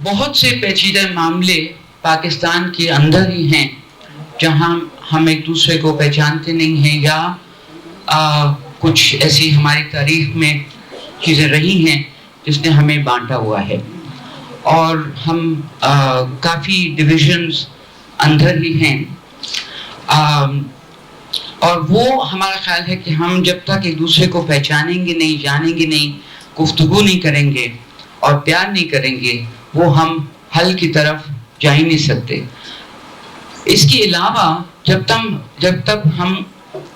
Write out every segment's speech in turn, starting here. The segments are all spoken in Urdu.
بہت سے پیچیدہ معاملے پاکستان کے اندر ہی ہیں جہاں ہم ایک دوسرے کو پہچانتے نہیں ہیں، یا کچھ ایسی ہماری تاریخ میں چیزیں رہی ہیں جس نے ہمیں بانٹا ہوا ہے، اور ہم کافی ڈویژنز اندر ہی ہیں، اور وہ ہمارا خیال ہے کہ ہم جب تک ایک دوسرے کو پہچانیں گے نہیں، جانیں گے نہیں، گفتگو نہیں کریں گے اور پیار نہیں کریں گے، وہ ہم حل کی طرف جا ہی نہیں سکتے۔ اس کے علاوہ جب تک ہم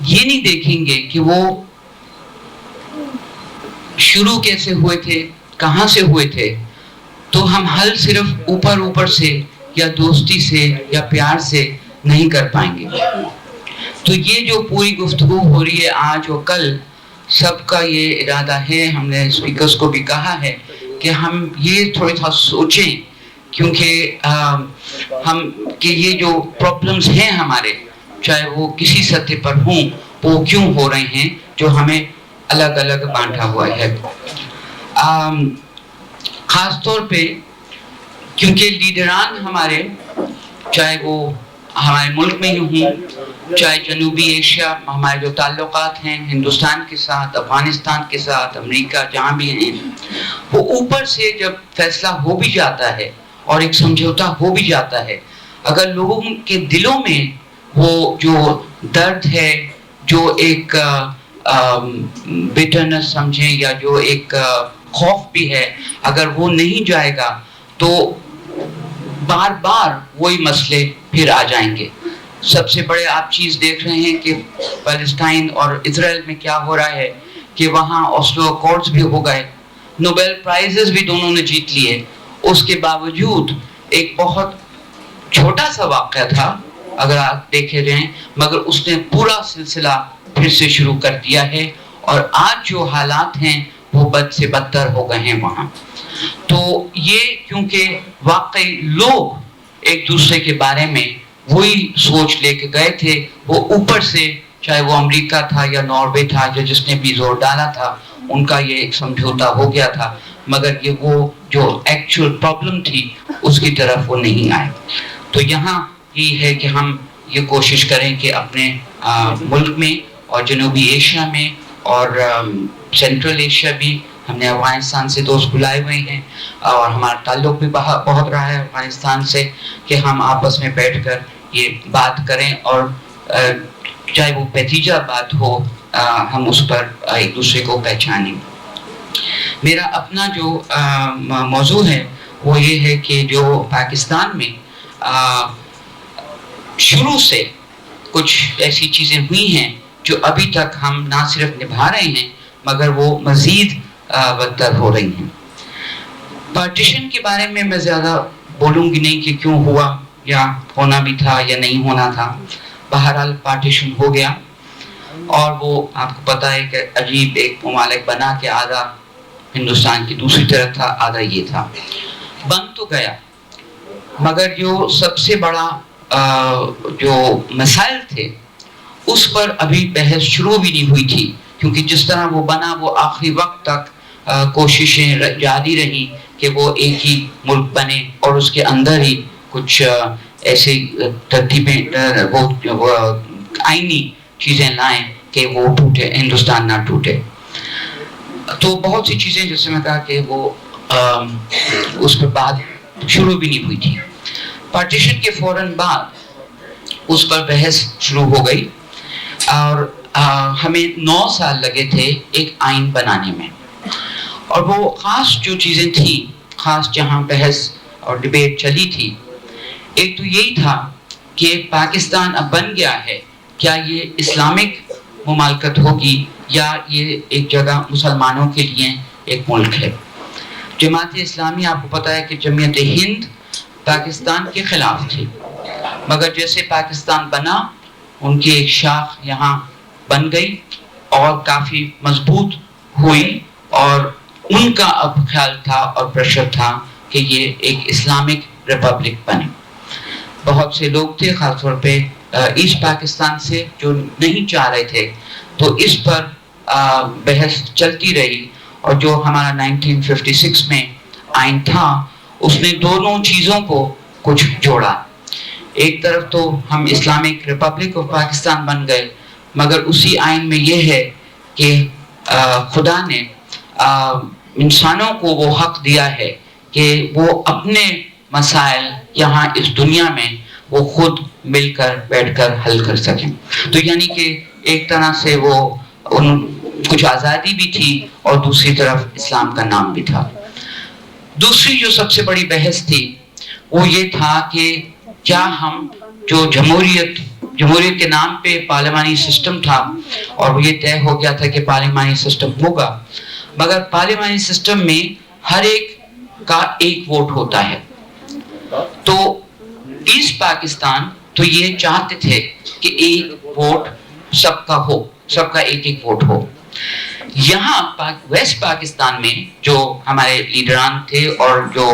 یہ نہیں دیکھیں گے کہ وہ شروع کیسے ہوئے تھے، کہاں سے ہوئے تھے، تو ہم حل صرف اوپر سے یا دوستی سے یا پیار سے نہیں کر پائیں گے۔ تو یہ جو پوری گفتگو ہو رہی ہے آج اور کل، سب کا یہ ارادہ ہے، ہم نے اسپیکرز کو بھی کہا ہے کہ ہم یہ تھوڑا سا سوچیں، کیونکہ کہ یہ جو پرابلمز ہیں ہمارے، چاہے وہ کسی سطح پر ہوں، وہ کیوں ہو رہے ہیں جو ہمیں الگ الگ بانٹا ہوا ہے۔ خاص طور پہ کیونکہ لیڈران ہمارے، چاہے وہ ہمارے ملک میں ہی ہوں، چاہے جنوبی ایشیا، ہمارے جو تعلقات ہیں ہندوستان کے ساتھ، افغانستان کے ساتھ، امریکہ، جہاں بھی ہیں، وہ اوپر سے جب فیصلہ ہو بھی جاتا ہے اور ایک سمجھوتا ہو بھی جاتا ہے، اگر لوگوں کے دلوں میں وہ جو درد ہے، جو ایک بٹرنس سمجھیں، یا جو ایک خوف بھی ہے، اگر وہ نہیں جائے گا تو بار بار وہی مسئلے پھر آ جائیں گے۔ سب سے بڑے آپ چیز دیکھ رہے ہیں کہ فلسطین اور اسرائیل میں کیا ہو رہا ہے، کہ وہاں اوسلو اکارڈز بھی ہو گئے، نوبل پرائزز بھی دونوں نے جیت لیے، اس کے باوجود ایک بہت چھوٹا سا واقعہ تھا اگر آپ دیکھے رہیں، مگر اس نے پورا سلسلہ پھر سے شروع کر دیا ہے، اور آج جو حالات ہیں وہ بد سے بدتر ہو گئے ہیں وہاں۔ تو یہ کیونکہ واقعی لوگ ایک دوسرے کے بارے میں وہی سوچ لے کے گئے تھے، وہ اوپر سے، چاہے وہ امریکہ تھا یا ناروے تھا، جس نے بھی زور ڈالا تھا، ان کا یہ ایک سمجھوتا ہو گیا تھا، مگر یہ وہ جو ایکچوئل پرابلم تھی اس کی طرف وہ نہیں آئے۔ تو یہاں یہ ہے کہ ہم یہ کوشش کریں کہ اپنے ملک میں اور جنوبی ایشیا میں اور سینٹرل ایشیا بھی، ہم نے افغانستان سے دوست بلائے ہوئے ہیں اور ہمارا تعلق بھی بہت رہا ہے افغانستان سے، کہ ہم آپس میں بیٹھ کر یہ بات کریں، اور چاہے وہ پیچیدہ بات ہو، ہم اس پر ایک دوسرے کو پہچانیں۔ میرا اپنا جو موضوع ہے وہ یہ ہے کہ جو پاکستان میں شروع سے کچھ ایسی چیزیں ہوئی ہیں جو ابھی تک ہم نہ صرف نبھا رہے ہیں مگر وہ مزید بدتر ہو رہی ہیں۔ پارٹیشن کے بارے میں زیادہ بولوں گی نہیں کہ کیوں ہوا، یا ہونا بھی تھا یا نہیں ہونا تھا، بہرحال پارٹیشن ہو گیا، اور وہ آپ کو پتہ ہے کہ عجیب ایک ممالک بنا کے آدھا ہندوستان کی دوسری طرف تھا، آدھا یہ تھا، بن تو گیا، مگر جو سب سے بڑا جو مسائل تھے اس پر ابھی بحث شروع بھی نہیں ہوئی تھی، کیونکہ جس طرح وہ بنا وہ آخری وقت تک کوششیں جاری رہی کہ وہ ایک ہی ملک بنے، اور اس کے اندر ہی کچھ ایسے ترتیبیں، وہ آئینی چیزیں لائیں کہ وہ ٹوٹے، ہندوستان نہ ٹوٹے۔ تو بہت سی چیزیں جیسے میں کہا کہ وہ اس پر بات شروع بھی نہیں ہوئی تھی۔ پارٹیشن کے فوراً بعد اس پر بحث شروع ہو گئی، اور ہمیں 9 سال لگے تھے ایک آئین بنانے میں، اور وہ خاص جو چیزیں تھیں، خاص جہاں بحث اور ڈیبیٹ چلی تھی، ایک تو یہی تھا کہ پاکستان اب بن گیا ہے، کیا یہ اسلامک مملکت ہوگی یا یہ ایک جگہ مسلمانوں کے لیے ایک ملک ہے۔ جماعت اسلامی، آپ کو پتہ ہے کہ جمعیت ہند پاکستان کے خلاف تھی، مگر جیسے پاکستان بنا ان کی ایک شاخ یہاں بن گئی اور کافی مضبوط ہوئی، اور ان کا اب خیال تھا اور پریشر تھا کہ یہ ایک اسلامک ریپبلک بنے۔ بہت سے لوگ تھے خاص طور پہ ایسٹ پاکستان سے جو نہیں چاہ رہے تھے، تو اس پر بحث چلتی رہی، اور جو ہمارا 1956 میں آئین تھا اس نے دونوں چیزوں کو کچھ جوڑا. ایک طرف تو ہم اسلامک ریپبلک آف پاکستان بن گئے، مگر اسی آئین میں یہ ہے کہ خدا نے انسانوں کو وہ حق دیا ہے کہ وہ اپنے مسائل یہاں اس دنیا میں وہ خود مل کر بیٹھ کر حل کر سکیں. تو یعنی کہ ایک طرح سے وہ کچھ آزادی بھی تھی اور دوسری طرف اسلام کا نام بھی تھا. دوسری جو سب سے بڑی بحث تھی وہ یہ تھا کہ کیا ہم جو جمہوریت کے نام پہ پارلیمانی سسٹم تھا، اور وہ یہ طے ہو گیا تھا کہ پارلیمانی سسٹم ہوگا، مگر پارلیمانی سسٹم میں ہر ایک کا ایک ووٹ ہوتا ہے. تو ایسٹ پاکستان تو یہ چاہتے تھے کہ ایک ووٹ سب کا ہو، سب کا ایک ایک ووٹ ہو. یہاں ویسٹ پاکستان میں جو ہمارے لیڈران تھے اور جو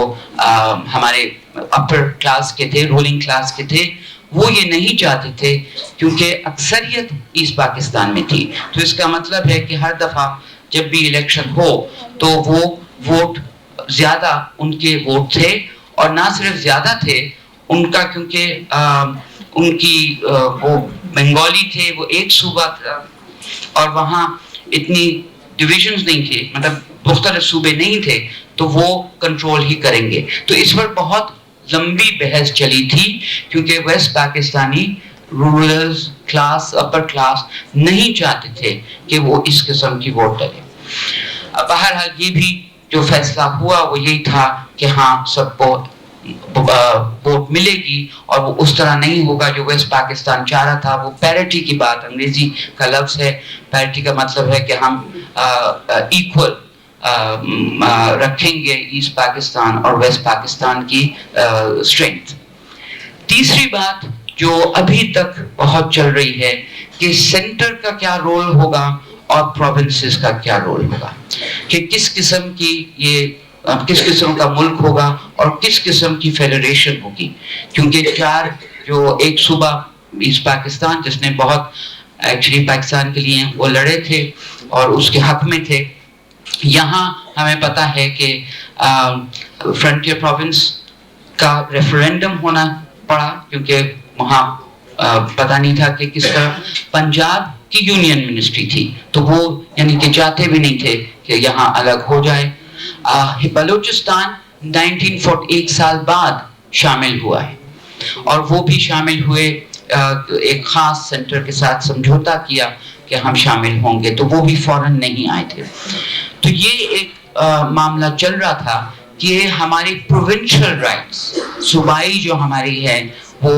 ہمارے اپر کلاس کے تھے، رولنگ کلاس کے تھے، وہ یہ نہیں چاہتے تھے کیونکہ اکثریت ایسٹ پاکستان میں تھی. تو اس کا مطلب ہے کہ ہر دفعہ جب بھی الیکشن ہو تو وہ ووٹ زیادہ ان کے ووٹ تھے، اور نہ صرف زیادہ تھے ان کا، کیونکہ ان کی وہ بنگالی تھے، وہ ایک صوبہ تھا اور وہاں اتنی ڈویژنز نہیں تھے، مطلب مختلف صوبے نہیں تھے، تو وہ کنٹرول ہی کریں گے. تو اس پر بہت لمبی بحث چلی تھی کیونکہ west Pakistani rurals class, upper class نہیں چاہتے تھے کہ وہ اس قسم کی ووٹ ڈالے. بہرحال یہ بھی جو فیصلہ ہوا وہ یہی تھا کہ ہاں سب کو ووٹ ملے گی، اور وہ اس طرح نہیں ہوگا جو ویسٹ پاکستان چاہ رہا تھا. وہ پیرٹی کی بات، انگریزی کا لفظ ہے پیرٹی، کا مطلب ہے کہ ہم ایکول رکھیں گے ایسٹ پاکستان اور ویسٹ پاکستان کی اسٹرینتھ. تیسری بات جو ابھی تک بہت چل رہی ہے کہ سینٹر کا کیا رول ہوگا اور پروونسز کا کیا رول ہوگا، کہ کس قسم کا ملک ہوگا اور کس قسم کی فیڈریشن ہوگی. کیونکہ چار جو ایک صوبہ ایسٹ پاکستان جس نے بہت ایکچولی پاکستان کے لیے وہ لڑے تھے اور اس کے حق میں تھے، یہاں ہمیں پتہ ہے کہ فرنٹیئر پروونس کا ریفرینڈم ہونا پڑا کیونکہ وہاں پتہ نہیں تھا کہ کس طرح. پنجاب کی یونین منسٹری تھی تو وہ یعنی کہ چاہتے بھی نہیں تھے کہ یہاں الگ ہو جائے. بلوچستان 1948 سال بعد شامل ہوا ہے، اور وہ بھی شامل ہوئے ایک خاص سینٹر کے ساتھ سمجھوتا کیا کہ ہم شامل ہوں گے، تو وہ بھی فوراً نہیں آئے تھے. تو یہ ایک معاملہ چل رہا تھا کہ ہماری پروونشل رائٹس، صوبائی جو ہماری ہے وہ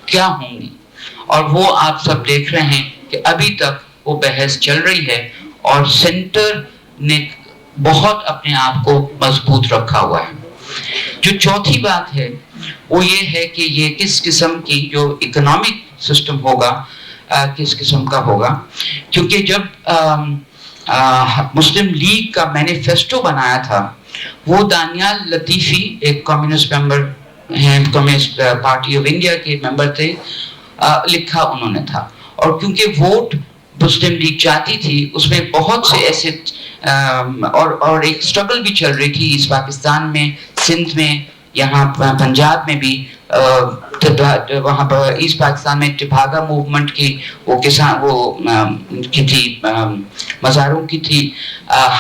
کیا ہوں گی، اور وہ آپ سب دیکھ رہے ہیں کہ ابھی تک وہ بحث چل رہی ہے، اور سینٹر نے بہت اپنے آپ کو مضبوط رکھا ہوا ہے. جو چوتھی بات ہے وہ یہ ہے کہ یہ کس قسم کی جو اکنامک سسٹم ہوگا کس قسم کا ہوگا. کیونکہ جب مسلم لیگ کا مینیفیسٹو بنایا تھا، وہ دانیال لطیفی ایک کمیونسٹ ممبر ہیں، کمیونسٹ پارٹی آف انڈیا کے ممبر تھے، لکھا انہوں نے تھا. اور کیونکہ ووٹ مسلم لیگ چاہتی تھی، اس میں بہت سے ایسے اور ایک اسٹرگل بھی چل رہی تھی اس پاکستان میں، سندھ میں، یہاں پنجاب میں بھی، وہاں پر ایسٹ پاکستان میں ٹپاگا موومنٹ کی وہ کسان وہ کی تھی، مزاروں کی تھی،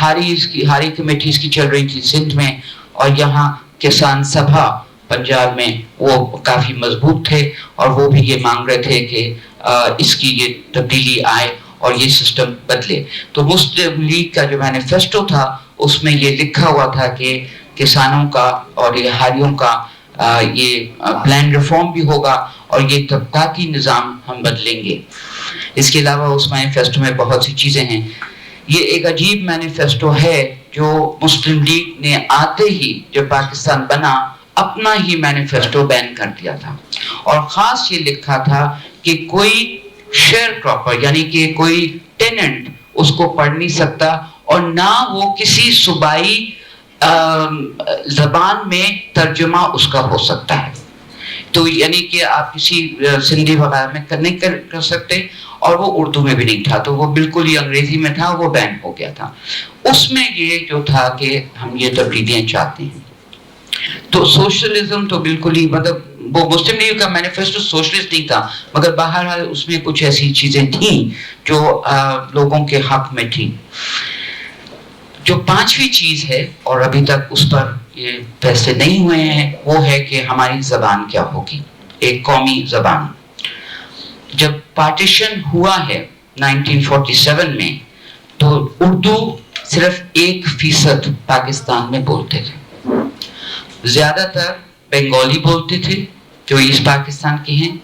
ہاری کمیٹیز کی چل رہی تھی سندھ میں، اور یہاں کسان سبھا پنجاب میں وہ کافی مضبوط تھے، اور وہ بھی یہ مانگ رہے تھے کہ اس کی یہ تبدیلی آئے اور یہ سسٹم بدلے. تو مسلم لیگ کا جو مینیفیسٹو تھا اس میں یہ لکھا ہوا تھا کہ کسانوں کا اور رہائیوں کا یہ پلان ریفارم بھی ہوگا اور یہ طبقاتی نظام ہم بدلیں گے. اس کے علاوہ اس مینیفیسٹو میں بہت سی چیزیں ہیں. یہ ایک عجیب مینیفیسٹو ہے جو مسلم لیگ نے آتے ہی جب پاکستان بنا اپنا ہی مینیفیسٹو بین کر دیا تھا، اور خاص یہ لکھا تھا کہ کوئی شیئر کراپر یعنی کہ کوئی ٹیننٹ اس کو پڑھ نہیں سکتا، اور نہ وہ کسی صوبائی زبان میں ترجمہ اس کا ہو سکتا ہے. تو یعنی کہ آپ کسی سندھی وغیرہ میں نہیں کر سکتے، اور وہ اردو میں بھی نہیں تھا، تو وہ بالکل ہی انگریزی میں تھا، وہ بین ہو گیا تھا. اس میں یہ جو تھا کہ ہم یہ تبدیلیاں چاہتے ہیں. تو سوشلزم تو بالکل ہی مطلب وہ مسلم لیگ کا مینیفیسٹو سوشلسٹ نہیں تھا، مگر بہرحال اس میں کچھ ایسی چیزیں تھیں جو لوگوں کے حق میں تھیں۔ جو پانچویں چیز ہے اور ابھی تک اس پر یہ فیصلے نہیں ہوئے ہیں، وہ ہے کہ ہماری زبان کیا ہوگی، ایک قومی زبان۔ جب پارٹیشن ہوا ہے 1947 میں تو اردو صرف 1% پاکستان میں بولتے تھے، زیادہ تر بنگالی بولتے تھے جو ایسٹ پاکستان کے ہیں،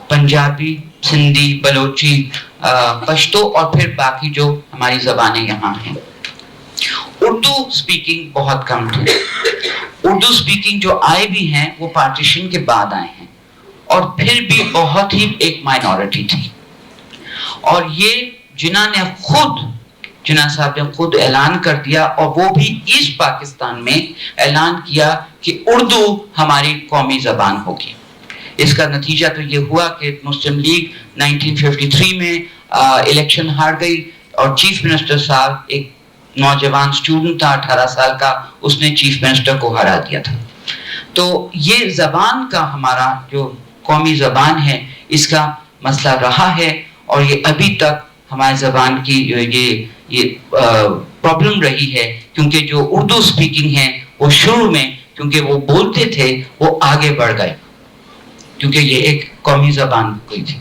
پنجابی، سندھی، بلوچی، پشتو اور پھر باقی جو ہماری زبانیں یہاں ہیں۔ اردو سپیکنگ بہت کم تھے۔ اردو سپیکنگ جو آئے بھی ہیں وہ پارٹیشن کے بعد آئے ہیں، اور پھر بھی بہت ہی ایک مائنورٹی تھی۔ اور یہ جناح صاحب نے خود اعلان کر دیا، اور وہ بھی ایسٹ پاکستان میں اعلان کیا کہ اردو ہماری قومی زبان ہوگی۔ اس کا نتیجہ تو یہ ہوا کہ مسلم لیگ 1953 میں الیکشن ہار گئی، اور چیف منسٹر صاحب ایک نوجوان اسٹوڈنٹ تھا 18 سال کا، اس نے چیف منسٹر کو ہرا دیا تھا۔ تو یہ زبان کا ہمارا جو قومی زبان ہے اس کا مسئلہ رہا ہے، اور یہ ابھی تک ہماری زبان کی یہ پرابلم رہی ہے، کیونکہ جو اردو سپیکنگ ہے وہ شروع میں کیونکہ وہ بولتے تھے وہ آگے بڑھ گئے، کیونکہ یہ ایک قومی زبان کوئی تھی۔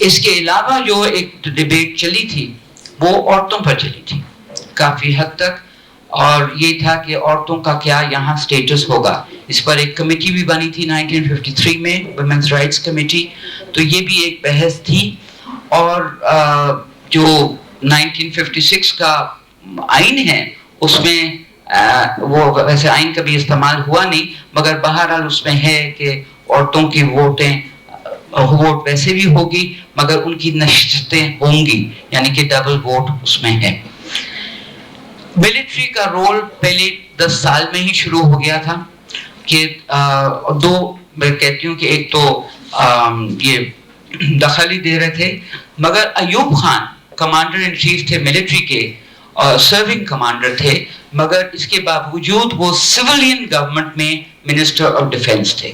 اس کے علاوہ جو ایک ڈیبیٹ چلی تھی وہ عورتوں پر چلی تھی کافی حد تک، اور یہ تھا کہ عورتوں کا کیا یہاں سٹیٹس ہوگا۔ اس پر ایک کمیٹی بھی بنی تھی 1953 میں، ویمنز رائٹس کمیٹی، تو یہ بھی ایک بحث تھی۔ اور جو 1956 کا آئین ہے اس میں وہ ویسے آئین کبھی استعمال ہوا نہیں، مگر بہرحال اس میں ہے کہ عورتوں کی ووٹ ویسے بھی ہوگی مگر ان کی نشستیں ہوں گی، یعنی کہ ڈبل ووٹ اس میں ہے۔ ملٹری کا رول پہلے 10 سال میں ہی شروع ہو گیا تھا کہ دو میں کہتی ہوں کہ ایک تو یہ دخل ہی دے رہے تھے، مگر Ayub Khan commander in chief تھے ملٹری کے، سرونگ کمانڈر تھے، مگر اس کے باوجود وہ سویلین گورنمنٹ میں منسٹر آف ڈیفنس تھے۔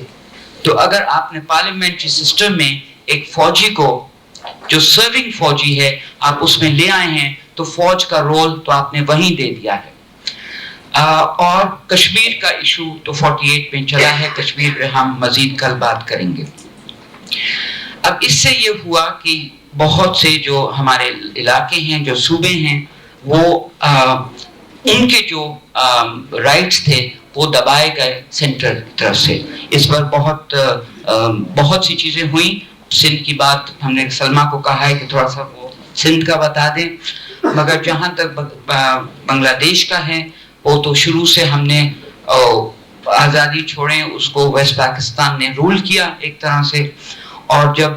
تو اگر آپ نے پارلیمنٹری سسٹم میں ایک فوجی کو جو سرونگ فوجی ہے آپ اس میں لے آئے ہیں تو فوج کا رول تو آپ نے وہیں دے دیا ہے۔ اور کشمیر کا ایشو تو 48 میں چلا ہے، کشمیر پہ ہم مزید کل بات کریں گے۔ اب اس سے یہ ہوا کہ بہت سے جو ہمارے علاقے ہیں، جو صوبے ہیں، وہ ان کے جو رائٹس تھے وہ دبائے گئے سینٹرل کی طرف سے۔ اس پر بہت سی چیزیں ہوئیں۔ سندھ کی بات ہم نے سلمہ کو کہا ہے کہ تھوڑا سا وہ سندھ کا بتا دیں، مگر جہاں تک بنگلہ دیش کا ہے وہ تو شروع سے ہم نے آزادی چھوڑیں اس کو ویسٹ پاکستان نے رول کیا ایک طرح سے، اور جب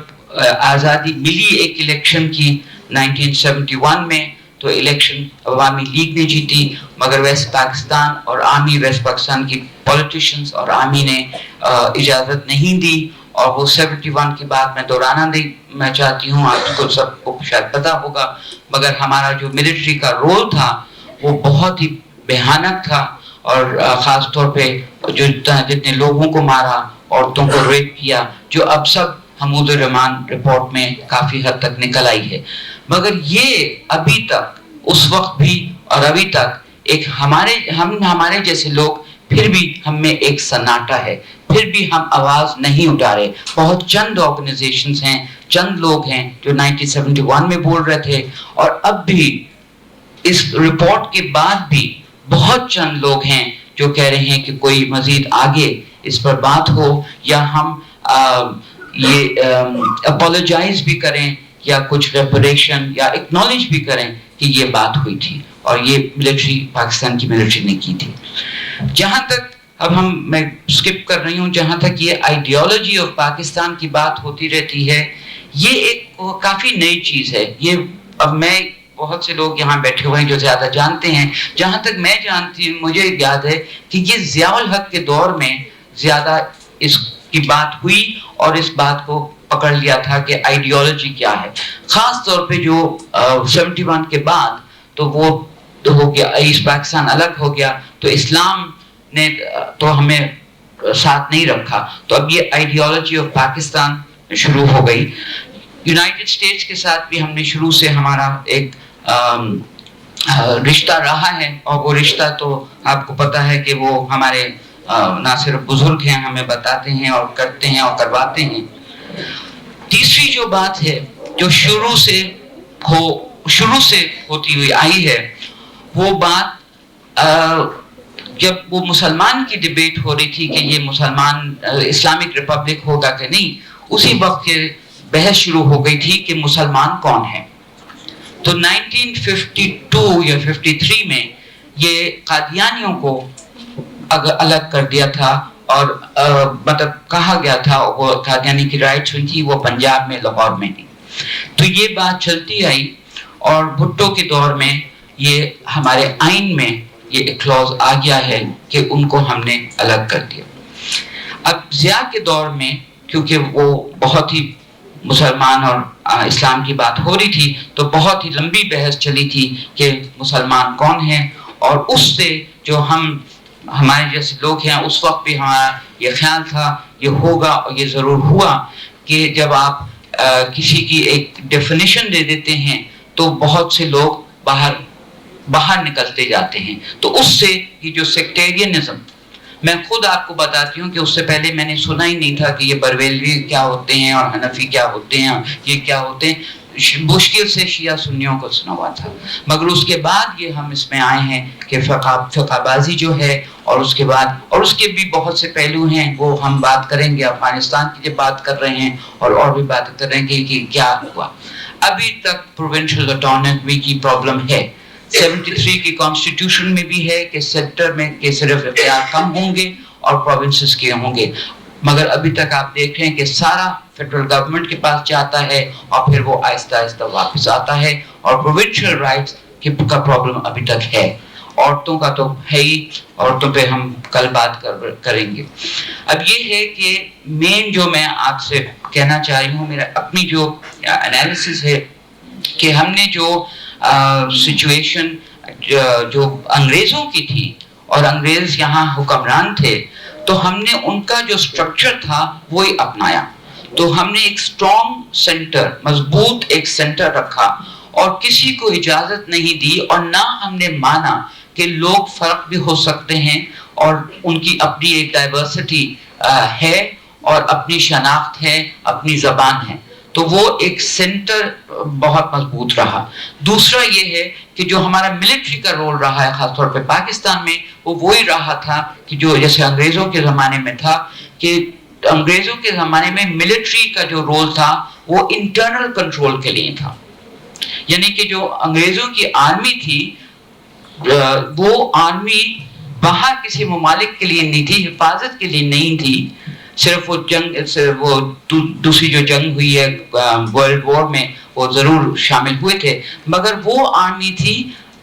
آزادی ملی ایک الیکشن کی 1971 میں تو الیکشن عوامی لیگ نے جیتی، مگر ویسٹ پاکستان اور آرمی ویسٹ پاکستان کی پولیٹیشنز اور آرمی نے اجازت نہیں دی، اور وہ 71 کے بعد میں دہرانا نہیں میں چاہتی ہوں، آپ کو سب کو شاید پتا ہوگا، مگر ہمارا جو ملٹری کا رول تھا وہ بہت ہی بھیانک تھا، اور خاص طور پہ جو جتنے لوگوں کو مارا، عورتوں کو ریپ کیا، جو اب سب حمود الرحمان رپورٹ میں کافی حد تک نکل آئی ہے۔ مگر یہ ابھی تک اس وقت بھی اور ابھی تک ایک ہمارے جیسے لوگ پھر بھی ہم میں ایک سناٹا ہے، پھر بھی ہم آواز نہیں اٹھا رہے۔ بہت چند آرگنائزیشنز ہیں، چند لوگ ہیں جو 1971 میں بول رہے تھے، اور اب بھی اس رپورٹ کے بعد بھی بہت چند لوگ ہیں جو کہہ رہے ہیں کہ کوئی مزید آگے اس پر بات ہو، یا ہم یہ اپولوجائز بھی کریں، یا کچھ ریپریشن یا اکنالج بھی کریں کہ یہ بات ہوئی تھی اور یہ ملٹری پاکستان کی ملٹری نے کی تھی۔ جہاں تک اب میں سکپ کر رہی ہوں، جہاں تک یہ آئیڈیالوجی آف پاکستان کی بات ہوتی رہتی ہے، یہ ایک کافی نئی چیز ہے۔ یہ اب میں بہت سے لوگ یہاں بیٹھے ہوئے ہیں جو زیادہ جانتے ہیں، جہاں تک میں جانتی ہوں مجھے یاد ہے کہ یہ ضیاء الحق کے دور میں زیادہ اس کی بات ہوئی، اور اس بات کو پکڑ لیا تھا کہ آئیڈیالوجی کیا ہے۔ خاص طور پہ جو 71 کے بعد تو وہ ہو گیا، ایسٹ پاکستان الگ ہو گیا، تو اسلام نے تو ہمیں ساتھ نہیں رکھا. تو اب یہ آئیڈیالوجی آف پاکستان شروع ہو گئی. یونائٹڈ اسٹیٹس کے ساتھ بھی ہم نے شروع سے ہمارا ایک رشتہ رہا ہے, اور وہ رشتہ تو آپ کو پتہ ہے کہ وہ ہمارے نہ صرف بزرگ ہیں, ہمیں بتاتے ہیں اور کرتے ہیں اور کرواتے ہیں. تیسری جو بات ہے جو شروع سے ہوتی ہوئی آئی ہے, وہ بات جب وہ مسلمان کی ڈیبیٹ ہو رہی تھی کہ یہ مسلمان اسلامک ریپبلک ہوگا کہ نہیں, اسی وقت یہ بحث شروع ہو گئی تھی کہ مسلمان کون ہے. تو 1952 یا 53 میں یہ قادیانیوں کو الگ کر دیا تھا, اور مطلب کہا گیا تھا وہ قادیانی کی رائٹس ہوئی تھی وہ پنجاب میں, لاہور میں تھی. تو یہ بات چلتی آئی, اور بھٹو کے دور میں یہ ہمارے آئین میں یہ ایک کلوز آ گیا ہے کہ ان کو ہم نے الگ کر دیا. اب ضیاء کے دور میں کیونکہ وہ بہت ہی مسلمان اور اسلام کی بات ہو رہی تھی, تو بہت ہی لمبی بحث چلی تھی کہ مسلمان کون ہیں, اور اس سے جو ہمارے جیسے لوگ ہیں اس وقت بھی ہمارا یہ خیال تھا یہ ہوگا, اور یہ ضرور ہوا کہ جب آپ کسی کی ایک ڈیفینیشن دے دیتے ہیں تو بہت سے لوگ باہر نکلتے جاتے ہیں. تو اس سے یہ جو سیکٹیرینزم, میں خود آپ کو بتاتی ہوں کہ اس سے پہلے میں نے سنا ہی نہیں تھا کہ یہ بریلوی کیا ہوتے ہیں اور حنفی کیا ہوتے ہیں, یہ کیا ہوتے ہیں. مشکل سے شیعہ سنیوں کو سنا ہوا تھا, مگر اس کے بعد یہ ہم اس میں آئے ہیں کہ فقہ بازی جو ہے, اور اس کے بعد اور اس کے بھی بہت سے پہلو ہیں, وہ ہم بات کریں گے. افغانستان کی جب بات کر رہے ہیں اور بھی بات کر رہے ہیں کہ کیا ہوا. ابھی تک پروونشل آٹونومی کی پرابلم ہے. 73 کی کانسٹیٹیوشن میں بھی ہے کہ سینٹر میں کہ صرف اختیار کم ہوں گے اور پروونسز کے ہوں گے, مگر ابھی تک آپ دیکھ رہے ہیں کہ سارا فیڈرل گورنمنٹ کے پاس جاتا ہے اور پھر وہ آہستہ آہستہ واپس آتا ہے, اور پروونشل رائٹس کا پرابلم ابھی تک ہے. عورتوں کا تو ہے ہی, عورتوں پہ ہم کل بات کریں گے. اب یہ ہے کہ مین جو میں آپ سے کہنا چاہ رہی ہوں, میرا اپنی جو انالیسس ہے کہ ہم نے جو سچویشن جو انگریزوں کی تھی, اور انگریز یہاں حکمران تھے, تو ہم نے ان کا جو سٹرکچر تھا وہی اپنایا. تو ہم نے ایک اسٹرانگ سینٹر, مضبوط ایک سینٹر رکھا, اور کسی کو اجازت نہیں دی, اور نہ ہم نے مانا کہ لوگ فرق بھی ہو سکتے ہیں اور ان کی اپنی ایک ڈائیورسٹی ہے اور اپنی شناخت ہے, اپنی زبان ہے. تو وہ ایک سینٹر بہت مضبوط رہا. دوسرا یہ ہے کہ جو ہمارا ملٹری کا رول رہا ہے خاص طور پہ پاکستان میں, وہ وہی رہا تھا کہ جو جیسے انگریزوں کے زمانے میں تھا, کہ انگریزوں کے زمانے میں ملٹری کا جو رول تھا وہ انٹرنل کنٹرول کے لیے تھا. یعنی کہ جو انگریزوں کی آرمی تھی, وہ آرمی باہر کسی ممالک کے لیے نہیں تھی, حفاظت کے لیے نہیں تھی. صرف وہ جنگ, وہ دوسری جو جنگ ہوئی ہے ورلڈ وار میں, وہ ضرور شامل ہوئے تھے, مگر وہ آرمی تھی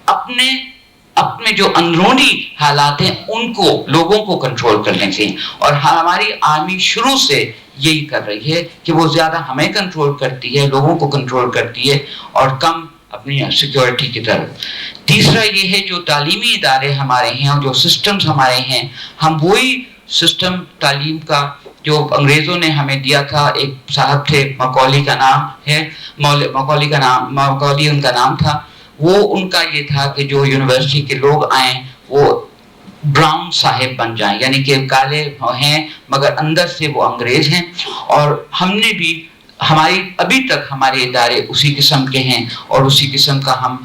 اپنے جو اندرونی حالات ہیں ان کو, لوگوں کو کنٹرول کرنے سے. اور ہماری آرمی شروع سے یہی کر رہی ہے کہ وہ زیادہ ہمیں کنٹرول کرتی ہے, لوگوں کو کنٹرول کرتی ہے, اور کم اپنی سیکیورٹی کی طرف. تیسرا یہ ہے جو تعلیمی ادارے ہمارے ہیں اور جو سسٹمز ہمارے ہیں, ہم وہی سسٹم تعلیم کا جو انگریزوں نے ہمیں دیا تھا. ایک صاحب تھے مکولی کا نام ہے, مکولی ان کا نام تھا. وہ ان کا یہ تھا کہ جو یونیورسٹی کے لوگ آئیں وہ براؤن صاحب بن جائیں, یعنی کہ کالے ہیں مگر اندر سے وہ انگریز ہیں. اور ہم نے بھی ابھی تک ہمارے ادارے اسی قسم کے ہیں, اور اسی قسم کا ہم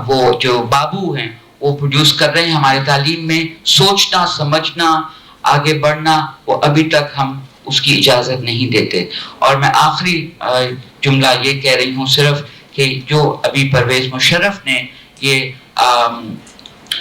وہ جو بابو ہیں وہ پروڈیوس کر رہے ہیں ہمارے تعلیم میں. سوچنا, سمجھنا, آگے بڑھنا, وہ ابھی تک ہم اس کی اجازت نہیں دیتے. اور میں آخری جملہ یہ کہہ رہی ہوں صرف کہ جو ابھی پرویز مشرف نے یہ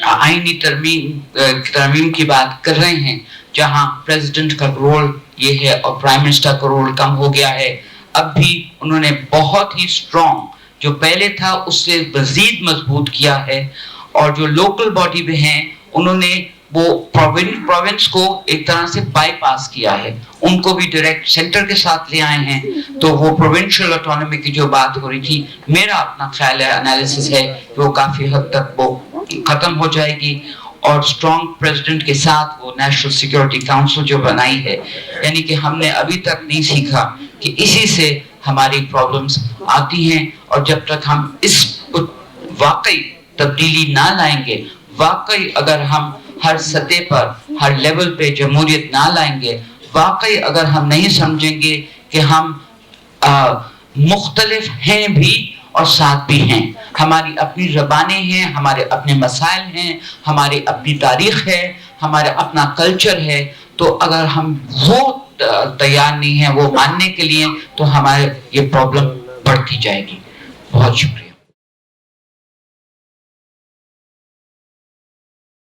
آئینی ترمیم کی بات کر رہے ہیں, جہاں پریزیڈنٹ کا رول یہ ہے اور پرائم منسٹر کا رول کم ہو گیا ہے, اب بھی انہوں نے بہت ہی اسٹرانگ جو پہلے تھا اس سے مزید مضبوط کیا ہے. اور جو لوکل باڈی بھی ہیں انہوں نے وہ پروونس کو ایک طرح سے بائی پاس کیا ہے, ان کو بھی ڈائریکٹ سینٹر کے ساتھ لے آئے ہیں. تو وہ پروونشل آٹونومی کی جو بات ہو رہی تھی, میرا اپنا خیال ہے, انالیسس ہے کہ وہ کافی حد تک وہ ختم ہو جائے گی. اور اسٹرانگ پریزیڈنٹ کے ساتھ وہ نیشنل سیکورٹی کاؤنسل جو بنائی ہے، یعنی کہ ہم نے ابھی تک نہیں سیکھا کہ اسی سے ہماری پرابلمز آتی ہیں، اور جب تک ہم اس واقعی تبدیلی نہ لائیں گے، واقعی اگر ہم ہر سطح پر ہر لیول پہ جمہوریت نہ لائیں گے، واقعی اگر ہم نہیں سمجھیں گے کہ ہم مختلف ہیں بھی اور ساتھ بھی ہیں، ہماری اپنی زبانیں ہیں، ہمارے اپنے مسائل ہیں، ہماری اپنی تاریخ ہے، ہمارا اپنا کلچر ہے، تو اگر ہم وہ تیار نہیں ہیں وہ ماننے کے لیے، تو ہمارے یہ پرابلم بڑھتی جائے گی۔ بہت شکریہ۔